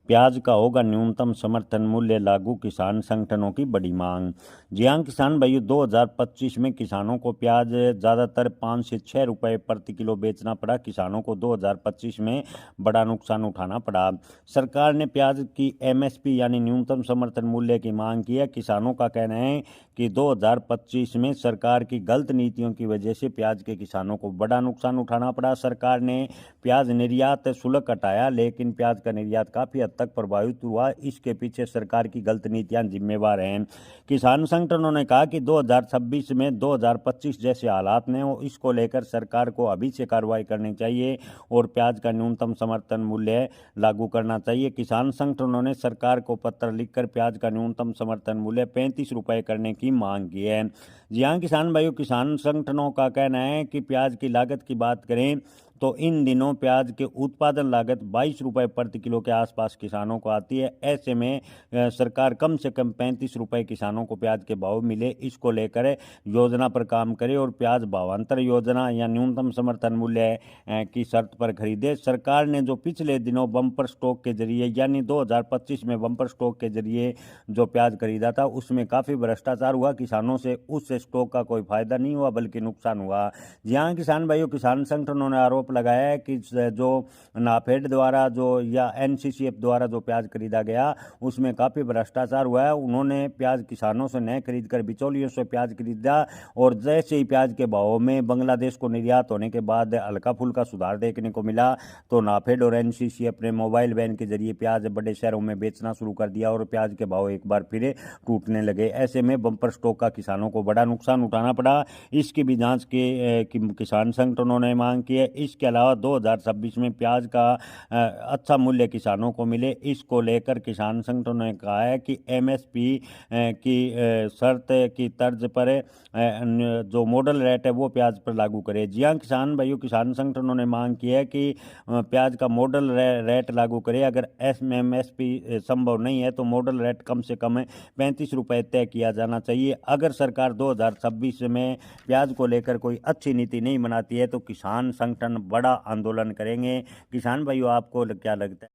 प्याज का होगा न्यूनतम समर्थन मूल्य लागू, किसान संगठनों की बड़ी मांग। जी हाँ किसान भाइयों, 2025 में किसानों को प्याज ज़्यादातर 5 से 6 रुपए प्रति किलो बेचना पड़ा। किसानों को 2025 में बड़ा नुकसान उठाना पड़ा। सरकार ने प्याज की एमएसपी यानी न्यूनतम समर्थन मूल्य की मांग की है। किसानों का कहना है कि 2025 में सरकार की गलत नीतियों की वजह से प्याज के किसानों को बड़ा नुकसान उठाना पड़ा। सरकार ने प्याज निर्यात शुल्क हटाया, लेकिन प्याज का निर्यात काफ़ी हद तक प्रभावित हुआ। इसके पीछे सरकार की गलत नीतियां जिम्मेवार हैं। किसान संगठनों ने कहा कि 2026 में 2025 जैसे हालात न हो, इसको लेकर सरकार को अभी से कार्रवाई करनी चाहिए और प्याज का न्यूनतम समर्थन मूल्य लागू करना चाहिए। किसान संगठनों ने सरकार को पत्र लिखकर प्याज का न्यूनतम समर्थन मूल्य 35 रुपये करने की मांग की है। जी हाँ किसान भाइयों, किसान संगठनों का कहना है कि प्याज की लागत की बात करें तो इन दिनों प्याज के उत्पादन लागत 22 रुपये प्रति किलो के आसपास किसानों को आती है। ऐसे में सरकार कम से कम 35 रुपये किसानों को प्याज के भाव मिले, इसको लेकर योजना पर काम करे और प्याज भावांतर योजना या न्यूनतम समर्थन मूल्य की शर्त पर खरीदे। सरकार ने जो पिछले दिनों बम्पर स्टॉक के जरिए यानी 2025 में बम्पर स्टॉक के जरिए जो प्याज खरीदा था, उसमें काफ़ी भ्रष्टाचार हुआ। किसानों से उस स्टॉक का कोई फायदा नहीं हुआ बल्कि नुकसान हुआ। जी हाँ किसान भाइयों, किसान संगठनों ने आरोप लगाया है कि जो नाफेड द्वारा जो या एनसीसीएफ द्वारा जो प्याज खरीदा गया उसमें काफ़ी भ्रष्टाचार हुआ है। उन्होंने प्याज किसानों से न खरीद कर बिचौलियों से प्याज खरीदा और जैसे ही प्याज के भावों में बांग्लादेश को निर्यात होने के बाद हल्का फुल्का सुधार देखने को मिला तो नाफेड और एनसीसीएफ ने मोबाइल वैन के जरिए प्याज बड़े शहरों में बेचना शुरू कर दिया और प्याज के भाव एक बार फिर टूटने लगे। ऐसे में बम्पर स्टॉक का किसानों को बड़ा नुकसान उठाना पड़ा। इसकी भी जांच के किसान संगठनों ने मांग की है। इसके अलावा 2026 में प्याज का अच्छा मूल्य किसानों को मिले, इसको लेकर किसान संगठनों ने कहा है कि एमएसपी की शर्त की तर्ज पर जो मॉडल रेट है वो प्याज पर लागू करे। जी हाँ किसान भाइयों, किसान संगठनों ने मांग की है कि प्याज का मॉडल रेट लागू करे। अगर एमएसपी संभव नहीं है तो मॉडल रेट कम से कम 35 रुपये तय किया जाना चाहिए। अगर सरकार 2026 में प्याज को लेकर कोई अच्छी नीति नहीं बनाती है तो किसान संगठन बड़ा आंदोलन करेंगे। किसान भाइयों, आपको क्या लगता है?